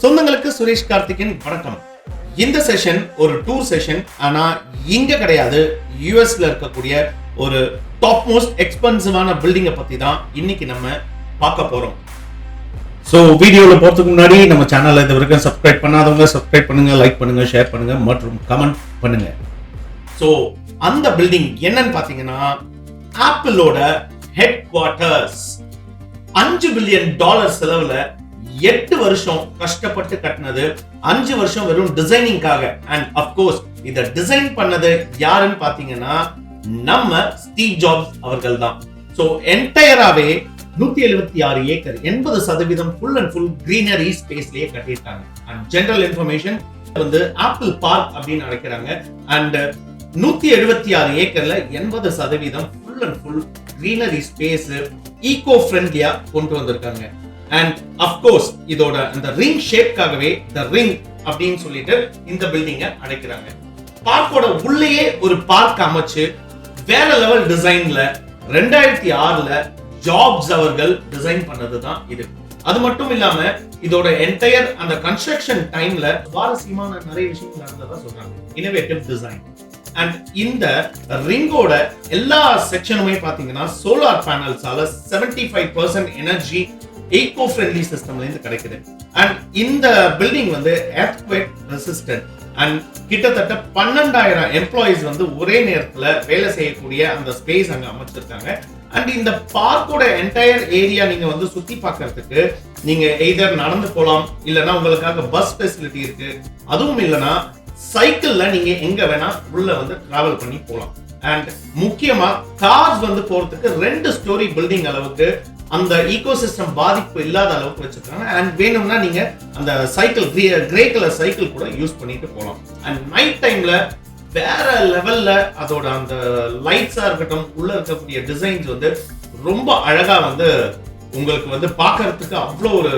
சொந்தங்களுக்கு சுரேஷ் கார்த்திகின் வணக்கம். இந்த செஷன் ஒரு டூர் செஷன். ஆனா இங்க கிடையாது, யுஎஸ்ல இருக்கக்கூடிய ஒரு டாப் மோஸ்ட் எக்ஸ்பென்சிவான பில்டிங்கை பத்தி தான் இன்னைக்கு நம்ம பார்க்க போறோம். ஸோ வீடியோவில் போகிறதுக்கு முன்னாடி நம்ம சேனலை இது வரைக்கும் சப்ஸ்கிரைப் பண்ணாதவங்க சப்ஸ்கிரைப் பண்ணுங்க, லைக் பண்ணுங்க, ஷேர் பண்ணுங்க மற்றும் கமெண்ட் பண்ணுங்க. ஸோ அந்த பில்டிங் என்னன்னு பார்த்தீங்கன்னா ஆப்பிளோட ஹெட் குவார்ட்டர்ஸ். $5 பில்லியன் செலவுல 8 வருஷம் கஷ்டப்பட்டு கட்டினது, 5 வருஷம் வெறும் டிசைனிங்காக. அண்ட் அப்கோர்ஸ் இத டிசைன் பண்ணது யாருன்னு பாத்தீங்கன்னா நம்ம ஸ்டீவ் ஜாப்ஸ் அவர்கள் தான். சோ என்டையராவே 176 acre 80% full and full greenery ஸ்பேஸ்லயே கட்டிட்டாங்க. அண்ட் ஜெனரல் இன்ஃபர்மேஷன் வந்து ஆப்பிள் பார்க் அப்படின்னு அழைக்கிறாங்க. அண்ட் 176 ஏக்கர்ல 80% full and full greenery space eco ஃப்ரெண்ட்லியா கொண்டு வந்திருக்காங்க. அண்ட் அப்கோர்ஸ் இதோட அந்த ரிங் ஷேப்காகவே த ரிங் அப்படின்னு சொல்லிட்டு இந்த பில்டிங்கை அழைக்கிறாங்க. பார்க்கோட உள்ளேயே ஒரு பார்க் அமைச்சு வேற லெவல் டிசைன்ல 2006ல ஜாப்ஸ் அவர்கள் டிசைன் பண்ணதுதான் இது. அது மட்டும் இல்லாம இதோட என்டையர் அந்த கன்ஸ்ட்ரக்ஷன் டைம்ல சுவாரஸ்யமான நிறைய விஷயங்கள் நடந்ததா சொல்றாங்க. Innovative design. அண்ட் இந்த ரிங்கோட எல்லா செக்ஷனுமே பாத்தீங்கன்னா சோலார் பேனல்ஸால 75% எனர்ஜி ஈகோ ஃப்ரெண்ட்லி சிஸ்டம்ல இருந்து கிடைக்குது. அண்ட் இந்த பில்டிங் வந்து எர்த்குவேக் ரெசிஸ்டன்ட். அண்ட் கிட்டத்தட்ட 12,000 எம்ப்ளாயிஸ் வந்து ஒரே நேரத்துல வேலை செய்யக்கூடிய அந்த ஸ்பேஸ் அங்க அமைச்சிருக்காங்க. அண்ட் இந்த பார்க்கோட என்டையர் ஏரியா நீங்க வந்து சுத்தி பார்க்கிறதுக்கு நீங்க எய்தர் நடந்து போலாம், இல்லைன்னா உங்களுக்காக பஸ் ஃபெசிலிட்டி இருக்கு. அதுவும் இல்லைன்னா சைக்கிள்ல நீங்க எங்க வேணா உள்ள வந்து டிராவல் பண்ணி போலாம். அண்ட் முக்கியமா கார்ஸ் வந்து போறதுக்கு 2 ஸ்டோரி பில்டிங் அளவுக்கு அந்த ஈகோசிஸ்டம் பாதிப்பு இல்லாத அளவுக்கு வச்சிருக்காங்க. அண்ட் வேணும்னா நீங்க அந்த சைக்கிள் கிரே கலர் சைக்கிள் கூட யூஸ் பண்ணிட்டு போகலாம். அண்ட் நைட் டைம்ல வேற லெவல்ல அதோட அந்த லைட்ஸா இருக்கட்டும், உள்ள இருக்கக்கூடிய டிசைன்ஸ் வந்து ரொம்ப அழகா வந்து உங்களுக்கு வந்து பார்க்கறதுக்கு அவ்வளோ ஒரு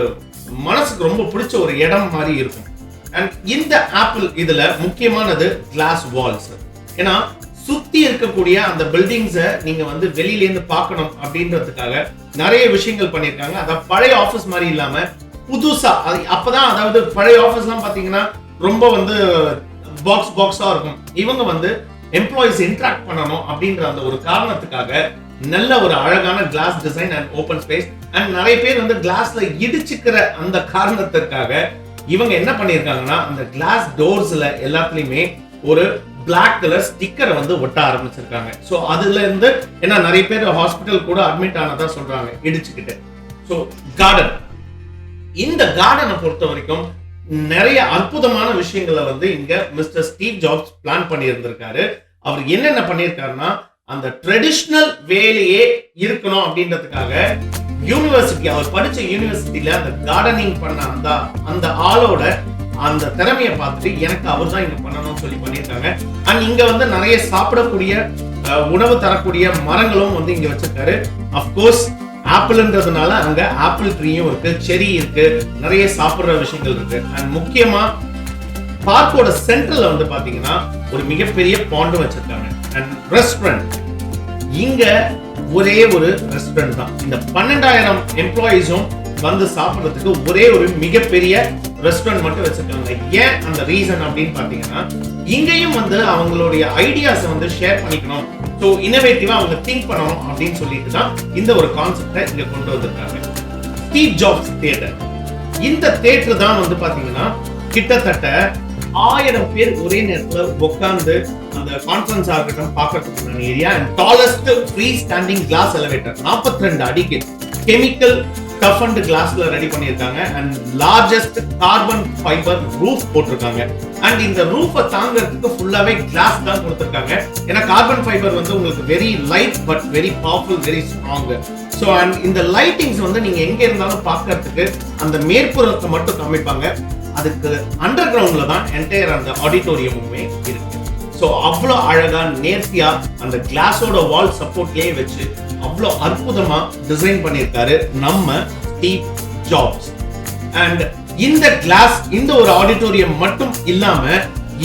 மனசுக்கு ரொம்ப பிடிச்ச ஒரு இடம் மாதிரி இருக்கும். அண்ட் இந்த ஆப்பிள் இதுல முக்கியமானது கிளாஸ் வால்ஸ். ஏன்னா சுத்தி இருக்கக்கூடிய அந்த பில்டிங்ஸை நீங்க வந்து வெளியில இருந்து பார்க்கணும் அப்படின்றதுக்காக நிறைய விஷயங்கள் பண்ணிருக்காங்க. அத பழைய ஆபீஸ் மாதிரி இல்லாம புதுசா, அப்பதான் அதாவது பழைய ஆபீஸ் எல்லாம் பாத்தீங்கன்னா ரொம்ப வந்து பாக்ஸா இருக்கும். இவங்க வந்து எம்ப்ளாயிஸ் இன்டராக்ட் பண்ணணும் அப்படின்ற அந்த ஒரு காரணத்துக்காக நல்ல ஒரு அழகான glass design and open space. And நிறைய பேர் வந்து கிளாஸ்ல இடிச்சுக்கிற அந்த காரணத்திற்காக இவங்க என்ன பண்ணிருக்காங்கன்னா அந்த கிளாஸ் டோர்ஸ்ல எல்லாத்துலயுமே ஒரு பிளாக் கலர் ஸ்டிக்கரை வந்து ஒட்ட ஆரம்பிச்சிருக்காங்க. சோ அதுல இருந்து ஏன்னா நிறைய பேர் ஹாஸ்பிட்டல் கூட அட்மிட் ஆனதா சொல்றாங்க இடிச்சுக்கிட்டு. சோ கார்டன், இந்த கார்டனை பொறுத்த வரைக்கும் நிறைய அற்புதமான விஷயங்களை வந்து இங்க மிஸ்டர் ஸ்டீவ் ஜாப்ஸ் பிளான் பண்ணி இருந்திருக்காரு. அவர் என்னென்ன பண்ணியிருக்காருன்னா அந்த ட்ரெடிஷனல் வேலையே இருக்கணும் அப்படின்றதுக்காக யூனிவர்சிட்டி, அவர் படிச்ச யூனிவர்சிட்டியில அந்த கார்டனிங் பண்ண அந்த ஆளோட அந்த திறமையை பார்த்துட்டு எனக்கு அவர் தான் இங்க பண்ணணும்னு சொல்லி பண்ணியிருக்காங்க. அண்ட் இங்க வந்து நிறைய சாப்பிடக்கூடிய உணவு தரக்கூடிய மரங்களும் வந்து இங்க வச்சிருக்காரு. அப்கோர்ஸ் ஆப்பிள்ன்றதுனால அங்க ஆப்பிள் ட்ரீயும் இருக்கு, செரி இருக்கு, நிறைய சாப்பிடுற விஷயங்கள் இருக்கு. அண்ட் முக்கியமா பார்க்கோட சென்டர்ல வந்து பாத்தீங்கன்னா ஒரு மிகப்பெரிய பாண்டும் வச்சிருக்காங்க. அண்ட் ரெஸ்டாரண்ட், இங்க ஒரே ஒரு ரெஸ்டாரண்ட் தான். இந்த 12,000 எம்ப்ளாயிஸும் வந்து சாப்பிடுறதுக்கு ஒரே ஒரு மிகப்பெரிய ரெஸ்டாரண்ட் மட்டும் வச்சிருக்காங்க. ஏன் அந்த ரீசன் அப்படின்னு பாத்தீங்கன்னா இங்கேயும் வந்து அவங்களுடைய ஐடியாஸ் வந்து ஷேர் பண்ணிக்கணும், ஸோ இனோவேட்டிவா அவங்க திங்க் பண்ணணும் அப்படின்னு சொல்லிட்டு தான் இந்த ஒரு கான்செப்டை இங்க கொண்டு வந்திருக்காங்க. ஸ்டீவ் ஜாப்ஸ் தியேட்டர், இந்த தியேட்டர் தான் வந்து பாத்தீங்கன்னா கிட்டத்தட்ட 1000 பேர் ஒரே நேரத்துல உட்கார்ந்து அந்த கான்ஃபரன்ஸ் ஆகட்டும் பார்க்கறதுக்கு area. And tallest free standing glass elevator 42 அடிக்கு கெமிக்கல் டஃபன்ட் கிளாஸ்ல ரெடி பண்ணிருக்காங்க. And largest carbon fibre roof போட்டிருக்காங்க. அண்ட் இந்த ரூஃபை தாங்கிறதுக்கு ஃபுல்லாவே கிளாஸ் தான் கொடுத்திருக்காங்க. ஏன்னா கார்பன் ஃபைபர் வந்து உங்களுக்கு very light but very powerful, very strong. So and இந்த லைட்டிங்ஸ் வந்து நீங்க எங்க இருந்தாலும் பார்க்கறதுக்கு அந்த மேற்புறத்தை மட்டும் காமிப்பாங்க. அதுக்கு அண்டர் கிரவுண்ட்ல தான் என்டையர் அந்த ஆடிட்டோரியமுமே இருக்கு. ஸோ அவ்வளோ அழகா நேர்த்தியா அந்த கிளாஸோட வால் சப்போர்ட்லயே வச்சு அவ்வளோ அற்புதமா டிசைன் பண்ணியிருக்காரு நம்ம ஸ்டீவ் ஜாப்ஸ். அண்ட் இந்த கிளாஸ், இந்த ஒரு ஆடிட்டோரியம் மட்டும் இல்லாம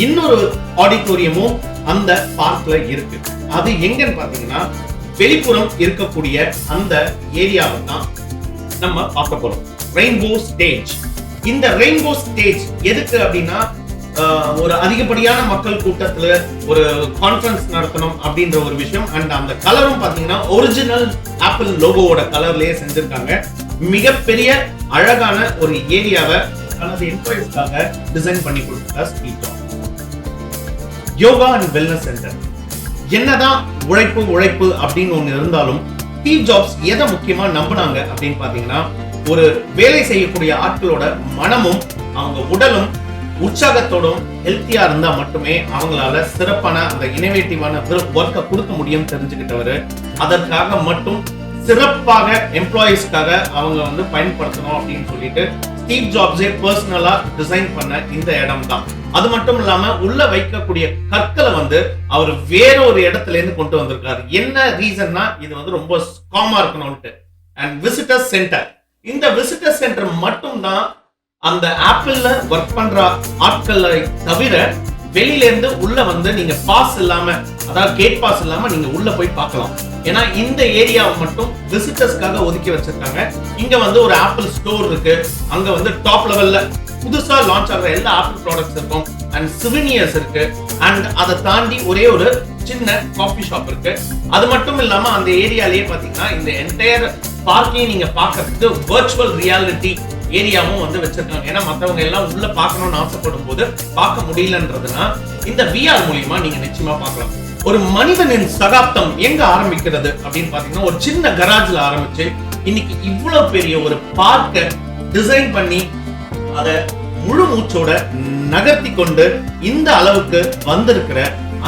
இன்னொரு ஆடிட்டோரியமும் அந்த பார்க்ல இருக்கு. அது எங்கன்னு பாத்தீங்கன்னா வெளிப்புறம் இருக்கக்கூடிய அந்த ஏரியாவை தான் நம்ம பார்க்க போறோம். Rainbow stage. இந்த ரெயின்போ ஸ்டேஜ் எதுக்கு அப்படின்னா ஒரு அதிகப்படியான மக்கள் கூட்டத்துல ஒரு கான்ஃபரன்ஸ் நடத்தணும் அப்படின்ற ஒரு விஷயம். அண்ட் அந்த கலரும் பாத்தீங்கன்னா ஒரிஜினல் ஆப்பிள் லோகோவோட கலர்லயே செஞ்சிருக்காங்க. மிகப்பெரிய அழகான ஒரு ஏரியாவை தனது எம்ப்ளாயிஸ்க்காக டிசைன் பண்ணி கொடுத்தார் Steve jobs. Yoga and wellness centre. என்னதான் உழைப்பு அப்படின்னு ஒண்ணு இருந்தாலும் ஸ்டீவ் ஜாப்ஸ் எதை முக்கியமா நம்பினாங்க அப்படின்னு பாத்தீங்கன்னா, ஒரு வேலை செய்யக்கூடிய ஆட்களோட மனமும் அவங்க உடலும் உற்சாகத்தோடும் ஹெல்த்தியா இருந்தா மட்டுமே அவங்களால சிறப்பான அந்த இனோவேட்டிவான ஒர்க்கை கொடுக்க முடியும் தெரிஞ்சுக்கிட்டவரு. அதற்காக மட்டும் சிறப்பாக எம்ப்ளாயிஸ்க்காக அவங்க பயன்படுத்தணும் அப்படின்னு சொல்லிட்டு ஸ்டீவ் ஜாப்ஸே பர்சனலா டிசைன் பண்ண இந்த இடம் தான். அது மட்டும் இல்லாம உள்ள வைக்கக்கூடிய கற்களை அவர் வேற ஒரு இடத்துல இருந்து கொண்டு வந்திருக்காரு. என்ன ரீசன்னா இது ரொம்ப காமா இருக்கணும்ட்டு. And visitor centre. இந்த விசிட்டர் சென்டர் மட்டும் தான் அந்த ஆப்பிள்ல ஒர்க் பண்ற ஆட்களை தவிர வெளியில இருந்து உள்ள நீங்க பாஸ் இல்லாம, அதாவது கேட் பாஸ் இல்லாம நீங்க உள்ள போய் பார்க்கலாம். ஏன்னா இந்த ஏரியாவை மட்டும் விசிட்டர்ஸ்க்காக ஒதுக்கி வச்சிருக்காங்க. இங்க ஒரு ஆப்பிள் ஸ்டோர் இருக்கு. அங்க டாப் லெவல்ல புதுசா லான்ச் ஆகிற எல்லா ஆப்பிள் ப்ராடக்ட்ஸ் இருக்கும். அண்ட் சிவினியர்ஸ் இருக்கு. அண்ட் அதை தாண்டி ஒரே ஒரு சின்ன காஃபி ஷாப் இருக்கு. அது மட்டும் இல்லாம அந்த ஏரியாலேயே பாத்தீங்கன்னா இந்த என்டையர் பார்க்கையும் நீங்க பார்க்கறதுக்கு வர்ச்சுவல் ரியாலிட்டி ஏரியாவும் வச்சிருக்காங்க. ஏன்னா மத்தவங்க எல்லாம் உள்ள பார்க்கணும்னு ஆசைப்படும் போது பார்க்க முடியலன்றதுனா இந்த VR மூலியமா நீங்க நிச்சயமா பார்க்கலாம். ஒரு மனிதனின் சகாப்தம் எங்க ஆரம்பிக்கிறது அப்படின்னு பாத்தீங்கன்னா, ஒரு சின்ன கராஜ்ல ஆரம்பிச்சு இன்னைக்கு இவ்வளவு பெரிய ஒரு பார்க்க டிசைன் பண்ணி அதை முழு மூச்சோட நகர்த்தி கொண்டு இந்த அளவுக்கு வந்திருக்கிற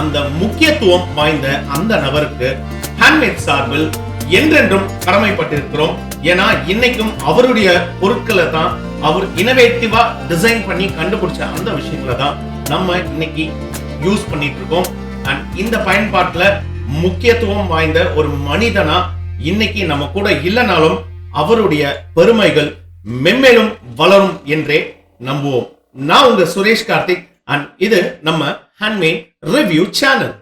அந்த முக்கியத்துவம் வாய்ந்த அந்த நபருக்கு ஹேண்ட்மேட் சார்பில் என்றென்றும் கடமைப்பட்டிருக்கிறோம். ஏன்னா இன்னைக்கும் அவருடைய பொருட்களை தான் அவர் இனோவேட்டிவா டிசைன் பண்ணி கண்டுபிடிச்ச அந்த விஷயங்களை தான் நம்ம இன்னைக்கு யூஸ் பண்ணிட்டு இருக்கோம். அண்ட் இந்த பயன்பாட்டுல முக்கியத்துவம் வாய்ந்த ஒரு மனிதனா இன்னைக்கு நம்ம கூட இல்லைனாலும் அவருடைய பெருமைகள் மென்மேலும் வளரும் என்றே நம்புவோம். நான் உங்க சுரேஷ் கார்த்திக் அண்ட் இது நம்ம ஹேண்ட்மேட் ரிவ்யூ சேனல்.